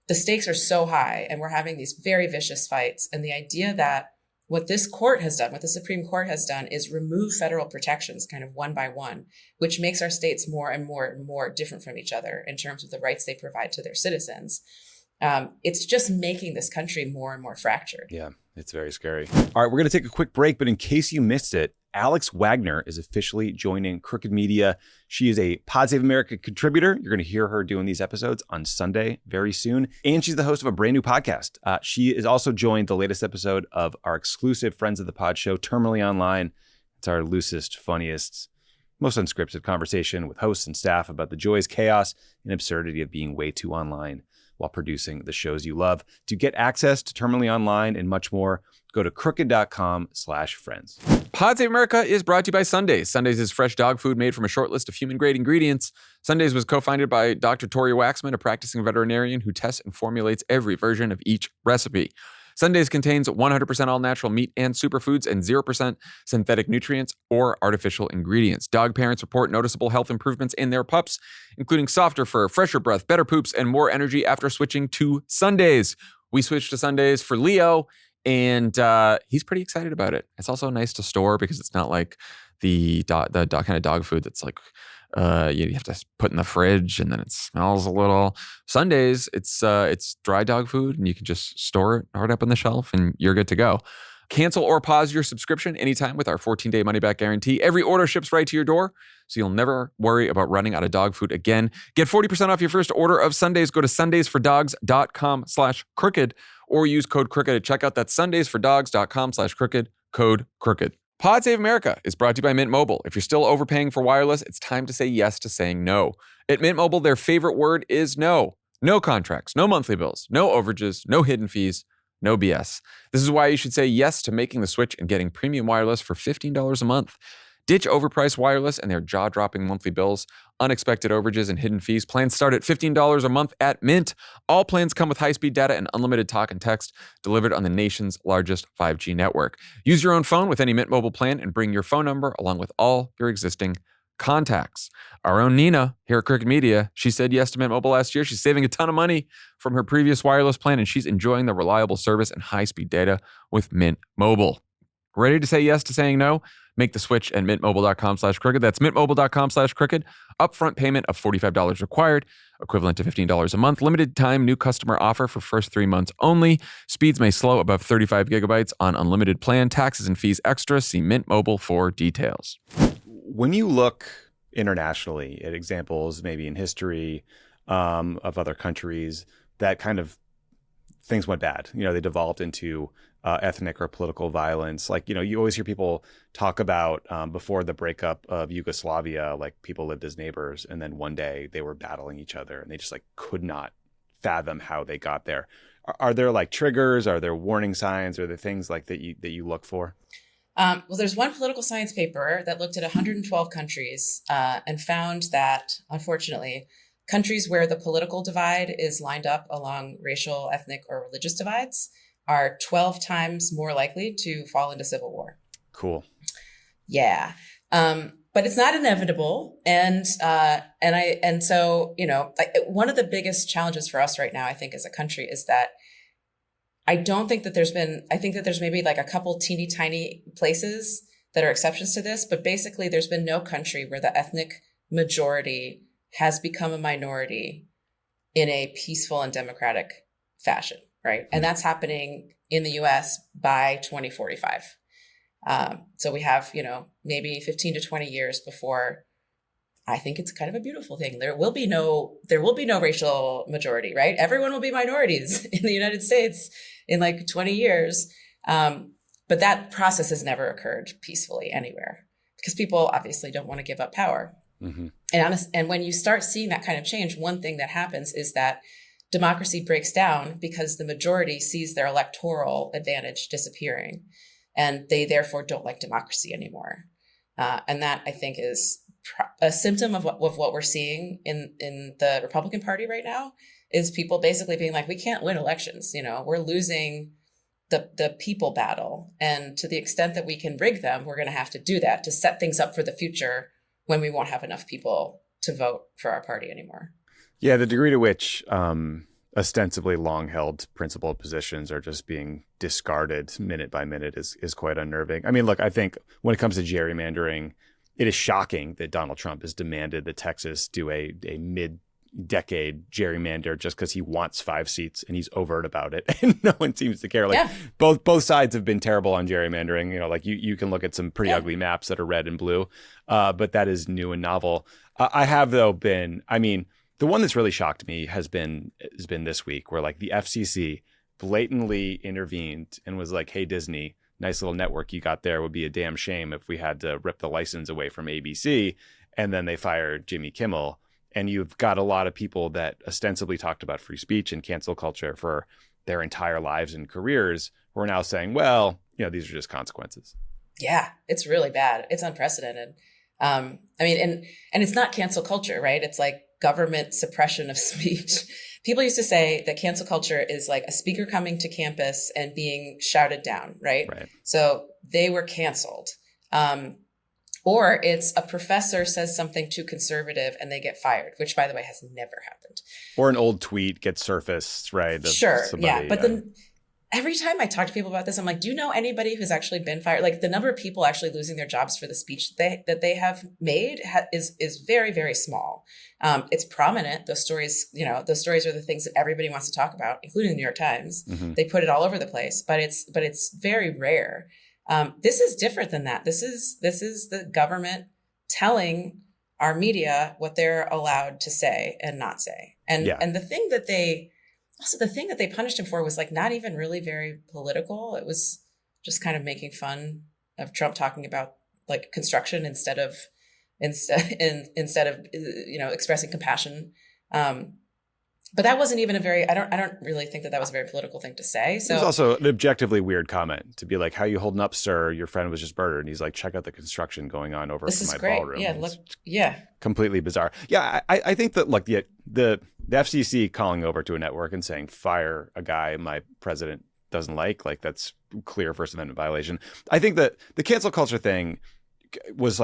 the stakes are so high and we're having these very vicious fights. And the idea that what this court has done, what the Supreme Court has done, is remove federal protections kind of one by one, which makes our states more and more and more different from each other in terms of the rights they provide to their citizens. It's just making this country more and more fractured. Yeah, it's very scary. All right, we're going to take a quick break, but in case you missed it, Alex Wagner is officially joining Crooked Media. She is a Pod Save America contributor. You're going to hear her doing these episodes on Sunday very soon. And she's the host of a brand new podcast. She is also joined the latest episode of our exclusive Friends of the Pod show, Terminally Online. It's our loosest, funniest, most unscripted conversation with hosts and staff about the joys, chaos, and absurdity of being way too online while producing the shows you love. To get access to Terminally Online and much more, go to crooked.com/friends. Pod Save America is brought to you by Sundays. Sundays is fresh dog food made from a short list of human-grade ingredients. Sundays was co-founded by Dr. Tori Waxman, a practicing veterinarian who tests and formulates every version of each recipe. Sundays contains 100% all-natural meat and superfoods and 0% synthetic nutrients or artificial ingredients. Dog parents report noticeable health improvements in their pups, including softer fur, fresher breath, better poops, and more energy after switching to Sundays. We switched to Sundays for Leo, and he's pretty excited about it. It's also nice to store because it's not like the kind of dog food that's like you have to put in the fridge and then it smells a little. Sundays, it's dry dog food and you can just store it right up on the shelf and you're good to go. Cancel or pause your subscription anytime with our 14-day money-back guarantee. Every order ships right to your door, so you'll never worry about running out of dog food again. Get 40% off your first order of Sundays. Go to sundaysfordogs.com/crooked or use code crooked at checkout. That's sundaysfordogs.com/crooked, code crooked. Pod Save America is brought to you by Mint Mobile. If you're still overpaying for wireless, it's time to say yes to saying no. At Mint Mobile, their favorite word is no. No contracts, no monthly bills, no overages, no hidden fees, no BS. This is why you should say yes to making the switch and getting premium wireless for $15 a month. Ditch overpriced wireless and their jaw-dropping monthly bills, unexpected overages, and hidden fees. Plans start at $15 a month at Mint. All plans come with high-speed data and unlimited talk and text delivered on the nation's largest 5G network. Use your own phone with any Mint Mobile plan and bring your phone number along with all your existing contacts. Our own Nina here at Crooked Media, she said yes to Mint Mobile last year. She's saving a ton of money from her previous wireless plan, and she's enjoying the reliable service and high-speed data with Mint Mobile. Ready to say yes to saying no? Make the switch at mintmobile.com/crooked. That's mintmobile.com/crooked. Upfront payment of $45 required, equivalent to $15 a month. Limited time new customer offer for first 3 months only. Speeds may slow above 35 gigabytes on unlimited plan. Taxes and fees extra. See Mint Mobile for details. When you look internationally at examples, maybe in history of other countries, that kind of things went bad. They devolved into ethnic or political violence. Like, you always hear people talk about before the breakup of Yugoslavia, like people lived as neighbors and then one day they were battling each other and they just like could not fathom how they got there. Are there like triggers? Are there warning signs? Are there things like that you look for? Well, there's one political science paper that looked at 112 countries and found that, unfortunately, countries where the political divide is lined up along racial, ethnic, or religious divides are 12 times more likely to fall into civil war. Cool. Yeah. But it's not inevitable. And so, one of the biggest challenges for us right now, I think, as a country is that I think that there's maybe like a couple teeny tiny places that are exceptions to this, but basically there's been no country where the ethnic majority has become a minority in a peaceful and democratic fashion, right? And that's happening in the US by 2045. So we have, maybe 15 to 20 years before. I think it's kind of a beautiful thing. There will be no racial majority, right? Everyone will be minorities in the United States in like 20 years. But that process has never occurred peacefully anywhere because people obviously don't want to give up power. Mm-hmm. And when you start seeing that kind of change, one thing that happens is that democracy breaks down because the majority sees their electoral advantage disappearing, and they therefore don't like democracy anymore. And that, I think, is a symptom of what we're seeing in the Republican Party right now, is people basically being like, we can't win elections. We're losing the people battle. And to the extent that we can rig them, we're going to have to do that to set things up for the future when we won't have enough people to vote for our party anymore. Yeah, the degree to which ostensibly long-held principled positions are just being discarded minute by minute is quite unnerving. I mean, look, I think when it comes to gerrymandering, it is shocking that Donald Trump has demanded that Texas do a mid-decade gerrymander just because he wants 5 seats and he's overt about it, and no one seems to care. Both sides have been terrible on gerrymandering. You can look at some pretty ugly maps that are red and blue, but that is new and novel. I have though been. I mean, the one that's really shocked me has been this week, where like the FCC blatantly intervened and was like, "Hey, Disney, nice little network you got there. Would be a damn shame if we had to rip the license away from ABC." And then they fired Jimmy Kimmel. And you've got a lot of people that ostensibly talked about free speech and cancel culture for their entire lives and careers who are now saying, well, these are just consequences. Yeah, it's really bad. It's unprecedented. And it's not cancel culture, right? It's like government suppression of speech. People used to say that cancel culture is like a speaker coming to campus and being shouted down, right? So they were canceled. Or it's a professor says something too conservative and they get fired, which, by the way, has never happened. Or an old tweet gets surfaced, right? Sure, yeah. But then every time I talk to people about this, I'm like, do you know anybody who's actually been fired? Like, the number of people actually losing their jobs for the speech that they have made is very, very small. It's prominent. Those stories are the things that everybody wants to talk about, including the New York Times. Mm-hmm. They put it all over the place, but it's very rare. This is different than that. This is the government telling our media what they're allowed to say and not say. And the thing that they punished him for was like not even really very political. It was just kind of making fun of Trump talking about like construction instead of expressing compassion. But that wasn't even I don't really think that was a very political thing to say. So it was also an objectively weird comment to be like, "How you holding up, sir? Your friend was just murdered." And he's like, "Check out the construction going on over from my ballroom." Yeah, completely bizarre. Yeah, I think that like the FCC calling over to a network and saying fire a guy my president doesn't like that's clear First Amendment violation. I think that the cancel culture thing was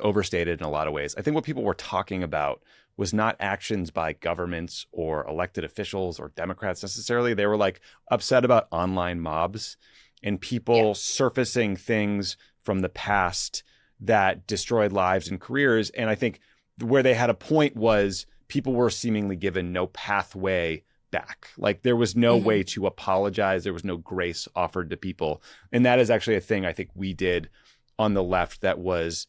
overstated in a lot of ways. I think what people were talking about was not actions by governments or elected officials or Democrats necessarily. They were like upset about online mobs and people surfacing things from the past that destroyed lives and careers. And I think where they had a point was people were seemingly given no pathway back. Like there was no way to apologize. There was no grace offered to people. And that is actually a thing I think we did on the left that was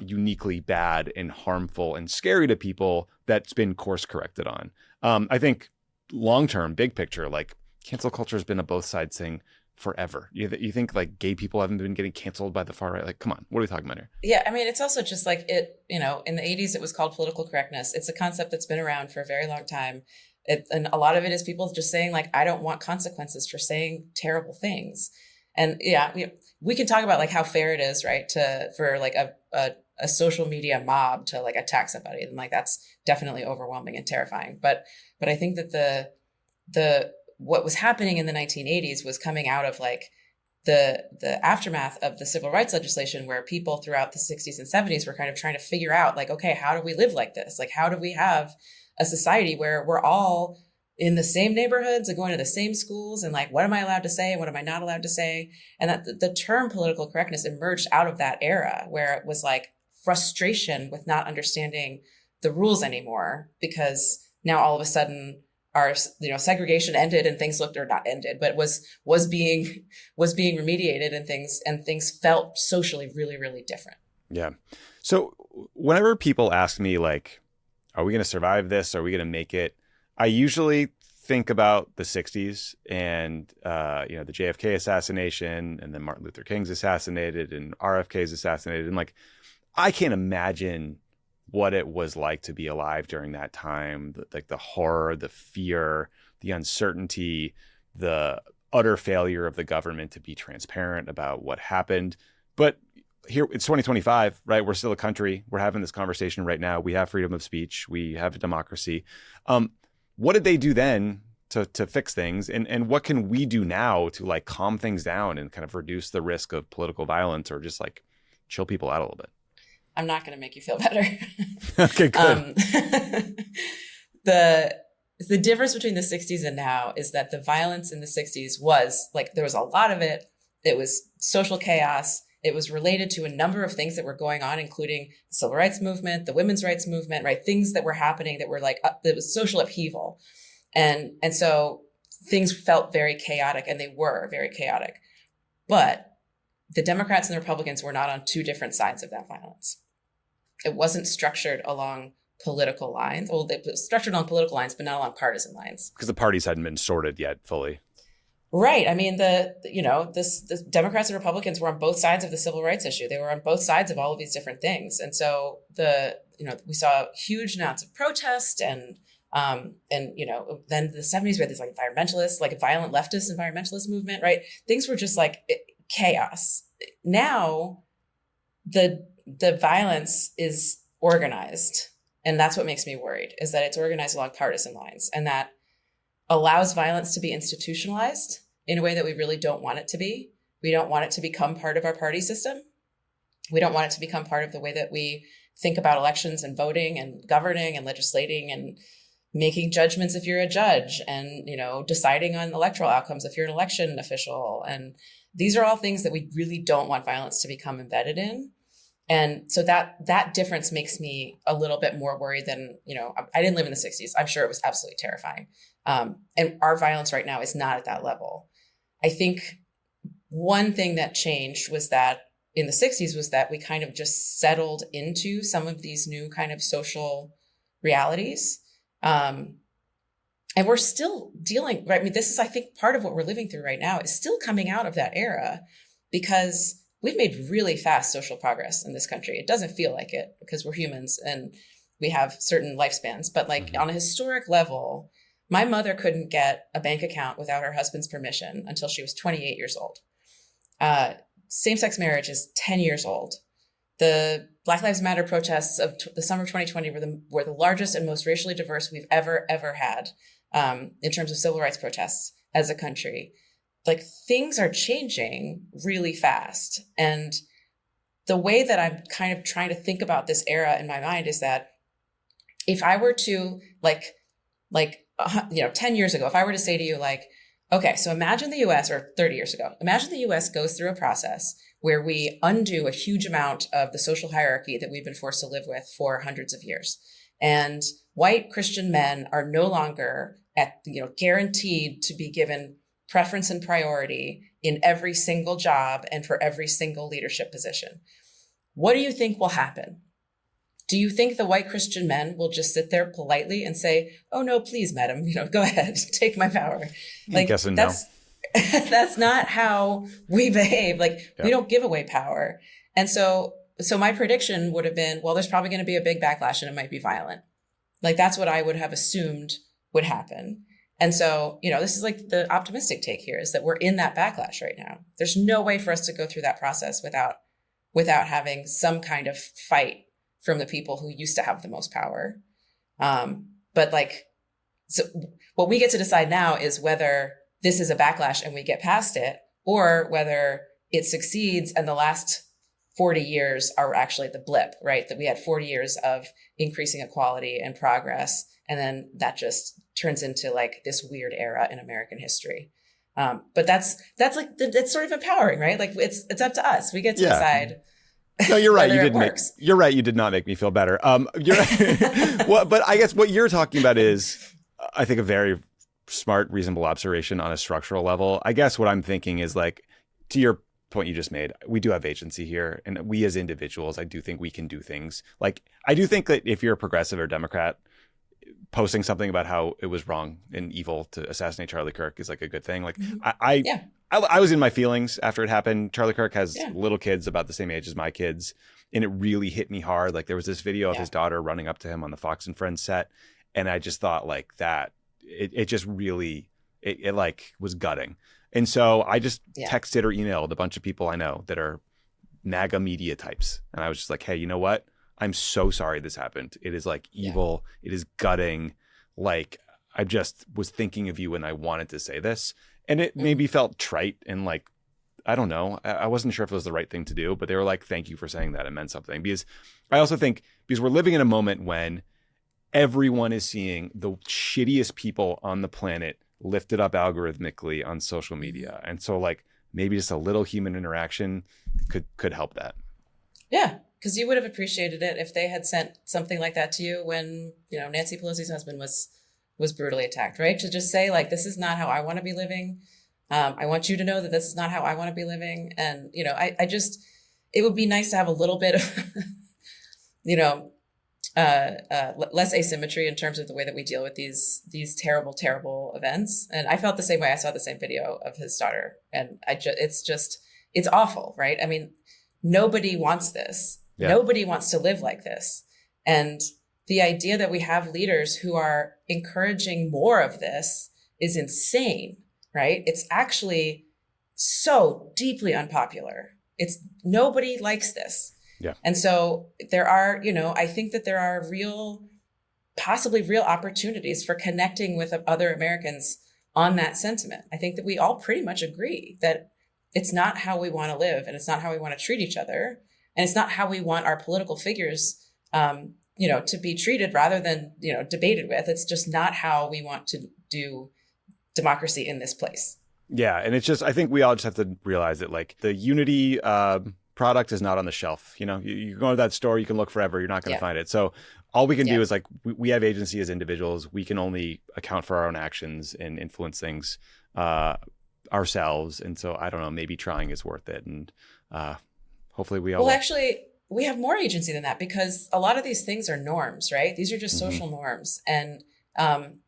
uniquely bad and harmful and scary to people that's been course corrected on. I think long-term, big picture, like cancel culture has been a both sides thing forever. You think like gay people haven't been getting canceled by the far right? Like, come on, what are we talking about here? Yeah, I mean, it's also just like in the 80s, it was called political correctness. It's a concept that's been around for a very long time. And a lot of it is people just saying like, I don't want consequences for saying terrible things. And yeah, we can talk about like how fair it is, right, for like a social media mob to like attack somebody, and like that's definitely overwhelming and terrifying. But I think that the what was happening in the 1980s was coming out of like the aftermath of the civil rights legislation, where people throughout the 60s and 70s were kind of trying to figure out like, okay, how do we live like this? Like, how do we have a society where we're all in the same neighborhoods and going to the same schools, and like, what am I allowed to say and what am I not allowed to say? And that the term political correctness emerged out of that era, where it was like frustration with not understanding the rules anymore, because now all of a sudden our segregation ended and things looked, or not ended, but was being remediated, and things felt socially really, really different. Yeah. So whenever people ask me like, are we going to survive this? Are we going to make it? I usually think about the 60s and, the JFK assassination, and then Martin Luther King's assassinated and RFK's assassinated. And like, I can't imagine what it was like to be alive during that time, like the horror, the fear, the uncertainty, the utter failure of the government to be transparent about what happened. But here it's 2025, right? We're still a country. We're having this conversation right now. We have freedom of speech. We have a democracy. What did they do then to fix things? And what can we do now to like calm things down and kind of reduce the risk of political violence, or just like chill people out a little bit? I'm not going to make you feel better. Okay, good. The difference between the 60s and now is that the violence in the 60s was like, there was a lot of it. It was social chaos. It was related to a number of things that were going on, including the civil rights movement, the women's rights movement, right? Things that were happening that were like, it was social upheaval. And so things felt very chaotic, and they were very chaotic. But the Democrats and the Republicans were not on two different sides of that violence. It wasn't structured along political lines. Well, it was structured on political lines, but not along partisan lines. Because the parties hadn't been sorted yet fully. Right. I mean, the Democrats and Republicans were on both sides of the civil rights issue. They were on both sides of all of these different things. And so we saw huge amounts of protest and then the 70s, we had this like environmentalist, like a violent leftist environmentalist movement, right? Things were just like chaos. Now the violence is organized. And that's what makes me worried, is that it's organized along partisan lines, and that allows violence to be institutionalized in a way that we really don't want it to be. We don't want it to become part of our party system. We don't want it to become part of the way that we think about elections and voting and governing and legislating and making judgments if you're a judge, and, deciding on electoral outcomes if you're an election official. And these are all things that we really don't want violence to become embedded in. And so that difference makes me a little bit more worried than, I didn't live in the 60s. I'm sure it was absolutely terrifying. And our violence right now is not at that level. I think one thing that changed was that in the 60s was that we kind of just settled into some of these new kind of social realities. And we're still dealing, right? I mean, this is, I think, part of what we're living through right now is still coming out of that era, because we've made really fast social progress in this country. It doesn't feel like it because we're humans and we have certain lifespans. But like on a historic level, my mother couldn't get a bank account without her husband's permission until she was 28 years old. Same-sex marriage is 10 years old. The Black Lives Matter protests of the summer of 2020 were the largest and most racially diverse we've ever had in terms of civil rights protests as a country. Like, things are changing really fast. And the way that I'm kind of trying to think about this era in my mind is that if I were to 10 years ago, if I were to say to you like, okay, so imagine the US, or 30 years ago, imagine the US goes through a process where we undo a huge amount of the social hierarchy that we've been forced to live with for hundreds of years. And white Christian men are no longer guaranteed to be given preference and priority in every single job and for every single leadership position. What do you think will happen? Do you think the white Christian men will just sit there politely and say, "Oh no, please, madam, go ahead, take my power"? Like, no. That's not how we behave. We don't give away power. And so my prediction would have been, well, there's probably going to be a big backlash and it might be violent. Like, that's what I would have assumed would happen. And so, this is like the optimistic take here is that we're in that backlash right now. There's no way for us to go through that process without having some kind of fight from the people who used to have the most power. So what we get to decide now is whether this is a backlash and we get past it, or whether it succeeds and the last 40 years are actually the blip, right? That we had 40 years of increasing equality and progress, and then that just turns into like this weird era in American history. But that's sort of empowering, right? Like it's up to us. We get to decide. No, you're right. You're right. You did not make me feel better. You're right. But I guess what you're talking about is, I think, a very smart, reasonable observation on a structural level. I guess what I'm thinking is, like, to your point you just made, we do have agency here, and we as individuals, I do think we can do things. Like, I do think that if you're a progressive or Democrat, posting something about how it was wrong and evil to assassinate Charlie Kirk is like a good thing. Like, I was in my feelings after it happened. Charlie Kirk has little kids about the same age as my kids, and it really hit me hard. Like, there was this video of his daughter running up to him on the Fox and Friends set, and I just thought, like, that it just really it like was gutting. And so I just texted or emailed a bunch of people I know that are MAGA media types, and I was just like, hey, you know what? I'm so sorry this happened. It is like evil. It is gutting. Like, I just was thinking of you and I wanted to say this. And it maybe felt trite and like, I don't know. I wasn't sure if it was the right thing to do, but they were like, thank you for saying that. It meant something. Because I also think, because we're living in a moment when everyone is seeing the shittiest people on the planet lifted up algorithmically on social media. And so, like, maybe just a little human interaction could help that. Yeah. Because you would have appreciated it if they had sent something like that to you when, Nancy Pelosi's husband was brutally attacked, right? To just say, like, this is not how I want to be living. I want you to know that this is not how I want to be living. And, it would be nice to have a little bit of, less asymmetry in terms of the way that we deal with these terrible, terrible events. And I felt the same way. I saw the same video of his daughter, and it's awful, right? I mean, nobody wants this. Yeah. Nobody wants to live like this. And the idea that we have leaders who are encouraging more of this is insane, right? It's actually so deeply unpopular. Nobody likes this. Yeah. And so there are, I think that there are possibly real opportunities for connecting with other Americans on that sentiment. I think that we all pretty much agree that it's not how we want to live, and it's not how we want to treat each other. And it's not how we want our political figures, to be treated rather than, debated with. It's just not how we want to do democracy in this place. Yeah. And it's just, I think we all just have to realize that, like, the unity product is not on the shelf. You go to that store, you can look forever. You're not going to find it. So all we can do is, like, we have agency as individuals. We can only account for our own actions and influence things ourselves. And so I don't know, maybe trying is worth it. And hopefully we all. Well, actually, we have more agency than that, because a lot of these things are norms, right? These are just social norms. And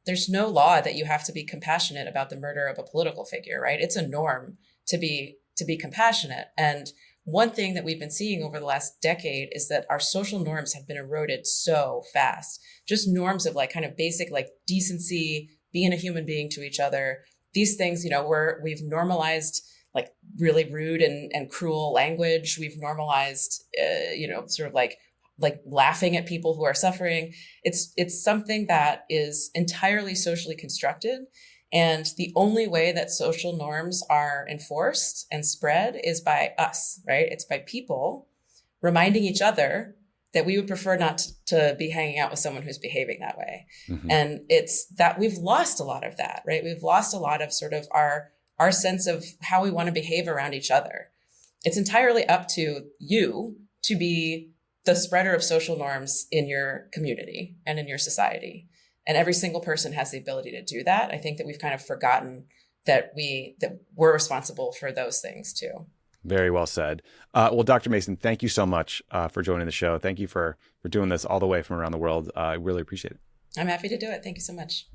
there's no law that you have to be compassionate about the murder of a political figure, right? It's a norm to be compassionate. And one thing that we've been seeing over the last decade is that our social norms have been eroded so fast. Just norms of, like, kind of basic, like, decency, being a human being to each other. These things, we've normalized, like, really rude and cruel language. We've normalized, sort of like laughing at people who are suffering. It's something that is entirely socially constructed. And the only way that social norms are enforced and spread is by us, right? It's by people reminding each other that we would prefer not to be hanging out with someone who's behaving that way. Mm-hmm. And it's that we've lost a lot of that, right? We've lost a lot of sort of our sense of how we want to behave around each other. It's entirely up to you to be the spreader of social norms in your community and in your society. And every single person has the ability to do that. I think that we've kind of forgotten that we're responsible for those things too. Very well said. Well, Dr. Mason, thank you so much for joining the show. Thank you for doing this all the way from around the world. I really appreciate it. I'm happy to do it. Thank you so much.